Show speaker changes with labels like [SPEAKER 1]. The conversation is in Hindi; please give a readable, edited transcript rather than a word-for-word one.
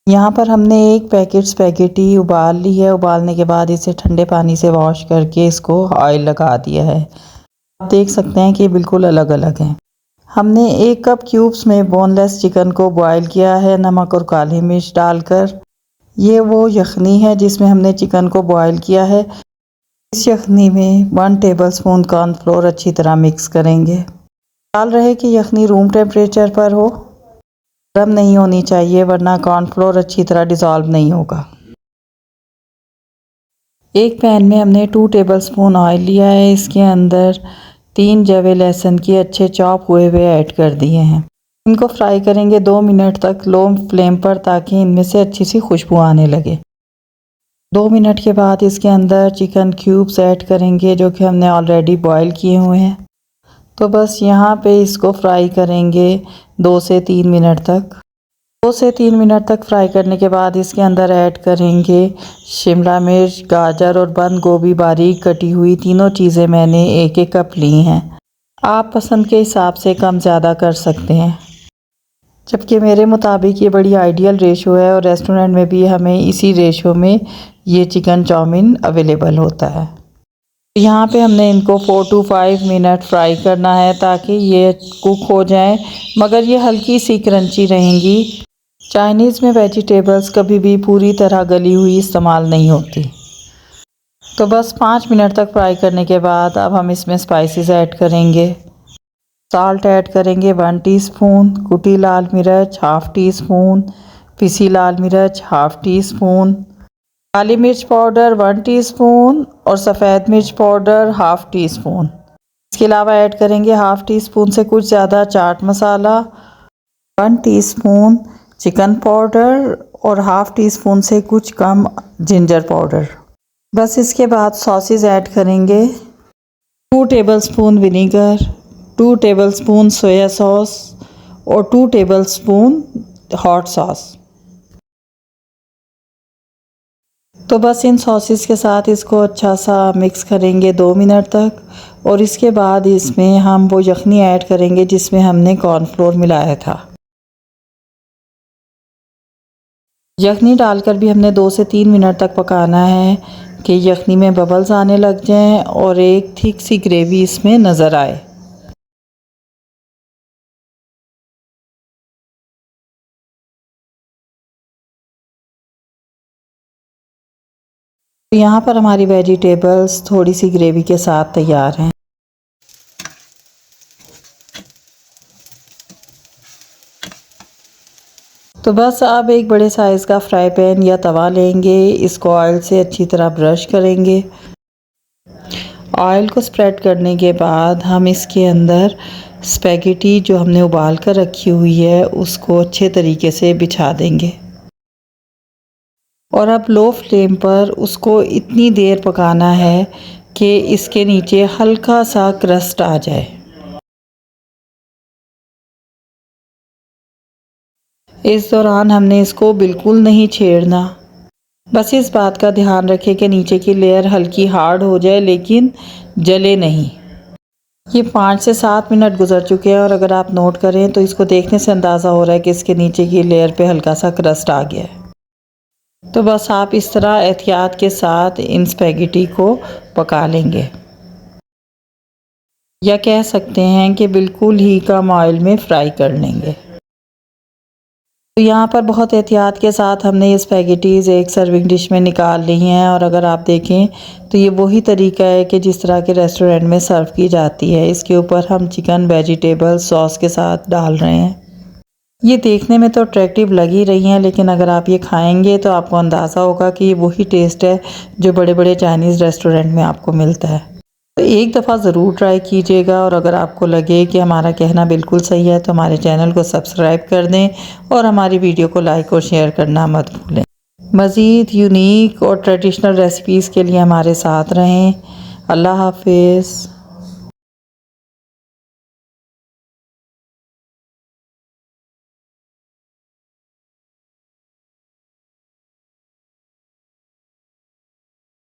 [SPEAKER 1] यहाँ पर हमने एक पैकेट स्पैगेटी उबाल ली है। उबालने के बाद इसे ठंडे पानी से वॉश करके इसको ऑयल लगा दिया है। आप देख सकते हैं कि बिल्कुल अलग अलग हैं। हमने 1 कप क्यूब्स में बोनलेस चिकन को बॉईल किया है नमक और काली मिर्च डालकर। ये वो यखनी है जिसमें हमने चिकन को बॉईल किया है। इस यखनी में 1 टेबलस्पून कॉर्नफ्लोर अच्छी तरह मिक्स करेंगे। ख्याल रहे कि यखनी रूम टेम्परेचर पर हो, गर्म नहीं होनी चाहिए वरना कॉर्नफ्लोर अच्छी तरह डिज़ोल्व नहीं होगा। एक पैन में हमने 2 टेबलस्पून ऑयल लिया है। इसके अंदर 3 जवे लहसुन के अच्छे चॉप हुए हुए ऐड कर दिए हैं। इनको फ्राई करेंगे 2 मिनट तक लो फ्लेम पर, ताकि इनमें से अच्छी सी खुशबू आने लगे। 2 मिनट के बाद इसके अंदर चिकन क्यूब्स ऐड करेंगे जो कि हमने ऑलरेडी बॉईल किए हुए हैं। तो बस यहाँ पे इसको फ्राई करेंगे 2 से 3 मिनट तक। 2 से 3 मिनट तक फ्राई करने के बाद इसके अंदर ऐड करेंगे शिमला मिर्च, गाजर और बंद गोभी बारीक कटी हुई। तीनों चीज़ें मैंने 1-1 कप ली हैं। आप पसंद के हिसाब से कम ज़्यादा कर सकते हैं, जबकि मेरे मुताबिक ये बड़ी आइडियल रेशो है और रेस्टोरेंट में भी हमें इसी रेशो में ये चिकन चाउमीन अवेलेबल होता है। यहाँ पे हमने इनको 4 to 5 मिनट फ्राई करना है ताकि ये कुक हो जाए, मगर ये हल्की सी क्रंची रहेंगी। चाइनीज़ में वेजिटेबल्स कभी भी पूरी तरह गली हुई इस्तेमाल नहीं होती। तो बस 5 मिनट तक फ्राई करने के बाद अब हम इसमें स्पाइसेस ऐड करेंगे। साल्ट ऐड करेंगे 1 टीस्पून, कुटी लाल मिर्च 1/2 टीस्पून, पिसी लाल मिर्च 1/2 टीस्पून, काली मिर्च पाउडर 1 टीस्पून और सफ़ेद मिर्च पाउडर 1/2 टीस्पून। इसके अलावा ऐड करेंगे 1/2 टीस्पून से कुछ ज़्यादा chaat masala, 1 teaspoon chicken powder और 1/2 टीस्पून से कुछ कम जिंजर पाउडर। बस इसके बाद सॉसेस ऐड करेंगे 2 tablespoon vinegar, 2 tablespoon soya sauce और 2 टेबलस्पून हॉट सॉस। तो बस इन सॉसेस के साथ इसको अच्छा सा मिक्स करेंगे 2 मिनट तक और इसके बाद इसमें हम वो यखनी ऐड करेंगे जिसमें हमने कॉर्नफ्लोर मिलाया था। यखनी डालकर भी हमने 2 से 3 मिनट तक पकाना है कि यखनी में बबल्स आने लग जाएं और एक थिक सी ग्रेवी इसमें नज़र आए। तो यहाँ पर हमारी वेजिटेबल्स थोड़ी सी ग्रेवी के साथ तैयार हैं। तो बस अब एक बड़े साइज़ का फ्राई पैन या तवा लेंगे, इसको ऑयल से अच्छी तरह ब्रश करेंगे। ऑयल को स्प्रेड करने के बाद हम इसके अंदर स्पैगेटी जो हमने उबाल कर रखी हुई है उसको अच्छे तरीके से बिछा देंगे और अब लो फ्लेम पर उसको इतनी देर पकाना है कि इसके नीचे हल्का सा क्रस्ट आ जाए। इस दौरान हमने इसको बिल्कुल नहीं छेड़ना। बस इस बात का ध्यान रखें कि नीचे की लेयर हल्की हार्ड हो जाए लेकिन जले नहीं। ये 5 से 7 मिनट गुजर चुके हैं और अगर आप नोट करें तो इसको देखने से अंदाज़ा हो रहा है कि इसके नीचे की लेयर पे हल्का सा क्रस्ट आ गया है। तो बस आप इस तरह एहतियात के साथ इन स्पैगेटी को पका लेंगे, या कह सकते हैं कि बिल्कुल ही कम ऑयल में फ्राई कर लेंगे। तो यहाँ पर बहुत एहतियात के साथ हमने ये स्पैगेटीज़ एक सर्विंग डिश में निकाल ली हैं और अगर आप देखें तो ये वही तरीका है कि जिस तरह के रेस्टोरेंट में सर्व की जाती है। इसके ऊपर हम चिकन वेजिटेबल सॉस के साथ डाल रहे हैं। ये देखने में तो अट्रैक्टिव लग ही रही हैं, लेकिन अगर आप ये खाएंगे तो आपको अंदाज़ा होगा कि ये वही टेस्ट है जो बड़े बड़े चाइनीज़ रेस्टोरेंट में आपको मिलता है। तो एक दफ़ा ज़रूर ट्राई कीजिएगा और अगर आपको लगे कि हमारा कहना बिल्कुल सही है तो हमारे चैनल को सब्सक्राइब कर दें और हमारी वीडियो को लाइक और शेयर करना मत भूलें। मज़ीद यूनिक और ट्रेडिशनल रेसिपीज़ के लिए हमारे साथ रहें। अल्लाह हाफिज़।